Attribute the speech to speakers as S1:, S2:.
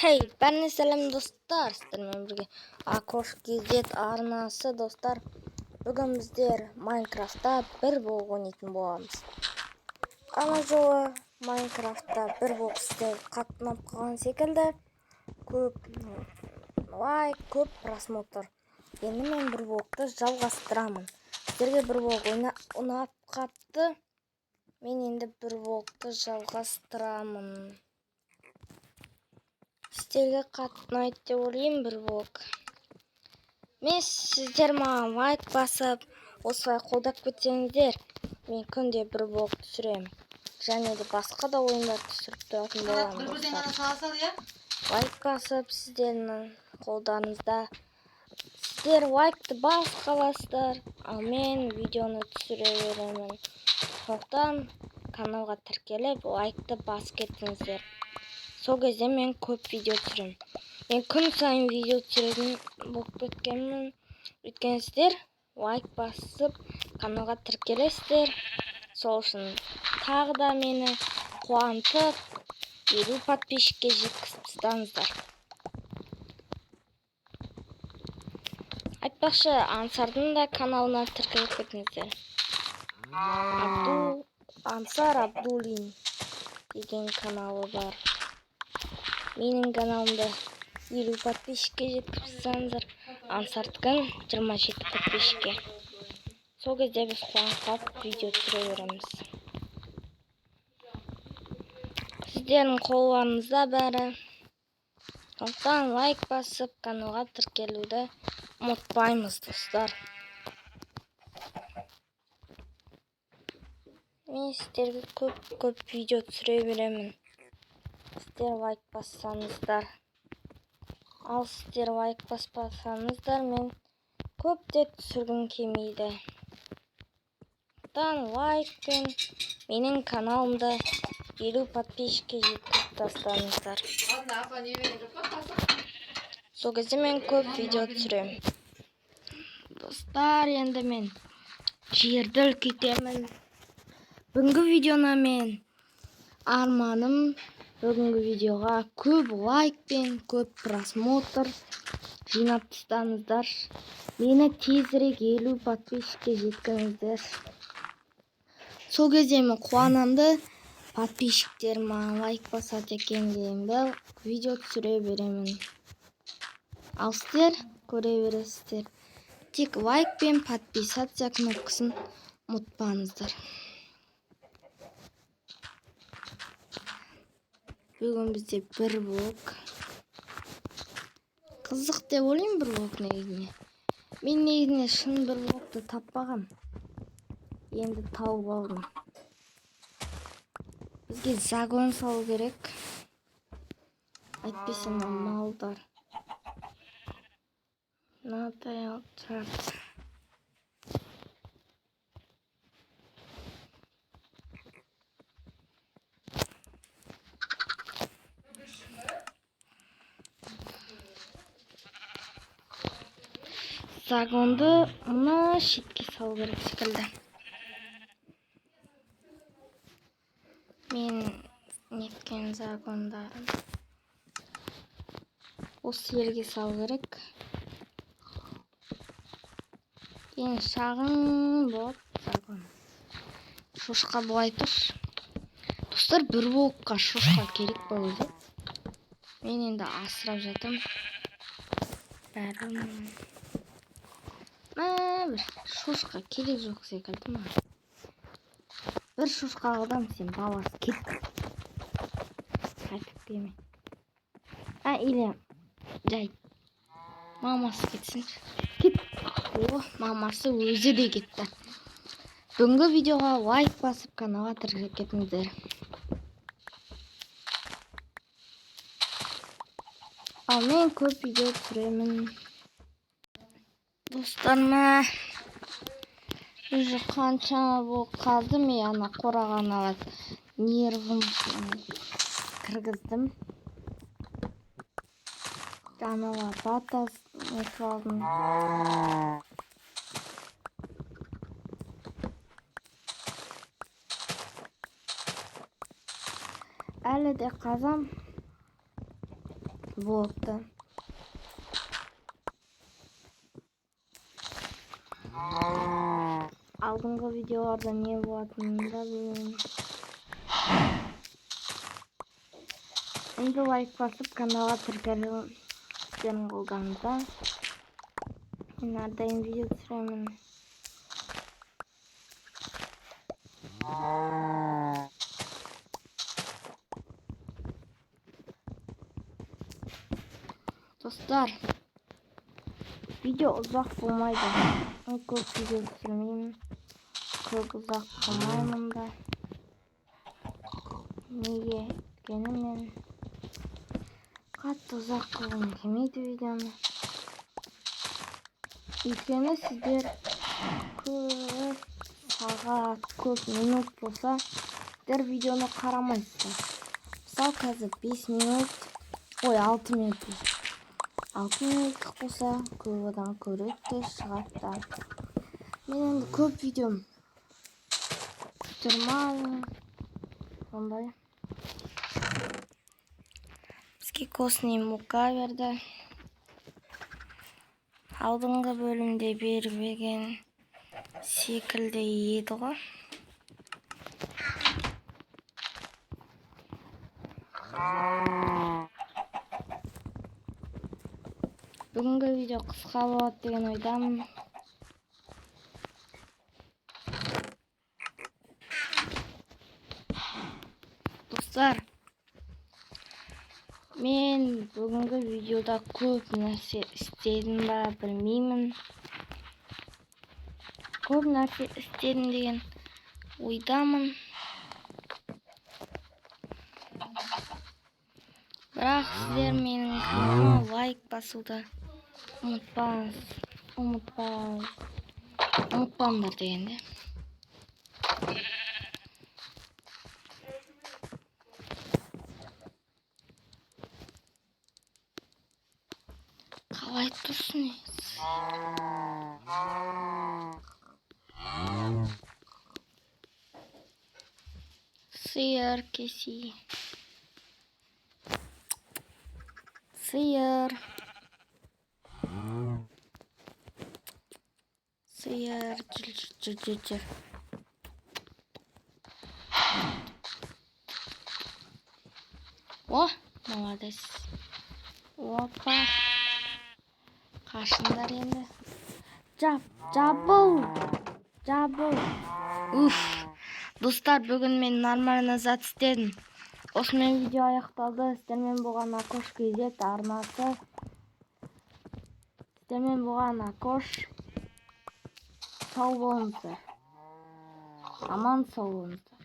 S1: Hey, бәріне сәлем достар, сіздермен бірге Акош KZ арнасы достар. Бүгін біздер Майнкрафтта бір болып ойнайтын боламыз. Ана жолы Майнкрафтта бір болып сіздер қатынап қалған секілді көп лайк, көп просмотр. Енді мен бір болықты жалғастырамын. Сіздерге бір болып ұнап қатты. Мен енді бір болықты жалғастырамын. Сіздерге қатты ұнайды деп ойлаймын бір блог. Мен сіздер маған лайк басып, осылай қолдап кетсеңіздер, мен күнде бір блог түсіремін. Және де басқа да ойындар түсіріп тұратын боламын достар. Лайк басып, сіздердің қолдарыңызда. Сіздер лайкты бас қаласыздар, ал мен видеоны түсіре беремін. Сондықтан каналға тіркеліп, лайкты бас кетіңіздер. Сол кезде мен көп видео түсіремін. Мен күн сайын видео түсіретін болып кеткенмін. Өйткені сіздер лайк басып, каналға тіркелесіздер. Сол үшін тағы да мені қуантып, 50 подписчикке жеткізіп тастаңыздар. Айтпақшы, Ансардың да каналына тіркеліп кетіңіздер. Ансар Абдулин деген каналы бар. Менің каналымда 50 подписчикке жеткізсеңіздер, Ансардікін 27 подписчикке. Сол кезде біз қуанып видео түсіре береміз. Сіздердің қолдарыңызда бәрі. Сондықтан лайк басып, каналға тіркелуді ұмытпаймыз, достар. Мен сіздерге көп видео түсіре беремін. Сіздер лайк бассаңыздар. Ал сіздер лайк баспасаңыздар, мен көп те түсіргім келмейді. Лайкпен менің каналымда 50 подписчикке жеткізіп тастаңыздар. Сол кезде мен көп видео түсіремін. Достар, енді мен жерді үлкейтемін. Бүгінгі видеоны мен арманым бүгінгі видеоға көп лайк пен көп просмотр жинап тастаңыздар. Мені тезірек 50 подписчикке жеткізіңіздер. Сол кезде мен қуанамды, подписчиктер маған лайк басады екен деймін, видео түсіре беремін. Ал сіздер көре бересіздер. Тек лайк пен подписация кнопкасын ұмытпаңыздар. Бүгін бізде бір блог. Қызық деп ойлаймын бір блог негізіне. Мен негізіне шын бір блогты таппаған. Енді тауып алдым. Бізге загон салу керек. Әйтпесе малдар. Мынадай алып тұрады. Загонды мына шетке салу керек секілді. Мен неткен загондарын осы жерге салу керек. Ең шағын болады загон. Шошқа бұлай тұршы. Достар, бір блокқа шошқа керек па өзі? Мен енді асырап жатым. Бәрім. Бір шошқа керек жоқ секілді ма? Бір шошқа алдам, сен баласы кет. Қайтып келме. Или жай. Мамасы кетсін. Кет. Мамасы өзі де кетті. Бүгінгі видеоға лайк басып, каналға тіркеліп кетіңіздер. Ал мен көп видео түсіремін. Достарыма уже қаншама болып қалды, мен ана қораған алады. Нервім кіргіздім. Анала батас нетіп алдым. Әлі де қазам. болупту. Алдыңғы видеоларда не болатынын да билбейм. Эми лайк басып каналга тиркелиштерин колдонуңуздар. Мен ар дайым видео түсүрөмүн. Достар, видео узак болмайды. Мен көп видео түсүрмөйм. Көп узак кылмаймын да. Неге экенин мен катты узак кылгым келмейт видеону. Өйткөнү сиздер көп саат, көп минут болса, сиздер видеону карамайсыздар. Мисалы қазір 5 минут, 6 минут. 6 минуттық болса, көп адам көрөт те чыгат да. Мен енді көп видео турмайм. Сондай. Бизге косный мука берди. Алдыңғы бөлімде бербеген секілді еді ғой. Бүгінгі видео қысқа болады деген ойдамын. Достар, мен бүгінгі видеода көп нәрсе істедім ба білмеймін. Көп нәрсе істедім деген ойдамын. Бірақ сіздер менің каналыма лайк басуды ұмытпаңдар дегенде. Қалай тұрсын ес? Сиыр кеси. Сиыр. Жүр. О, молодец. Опа. Қашындар енді. Жабыл. Достар, бүгін мен нормально зат істедім. Осымен видео аяқталды. Сіздермен болған Акош KZ арнасы. Сіздермен болған Акош. Сау болыңыздар. Аман сау болыңыздар.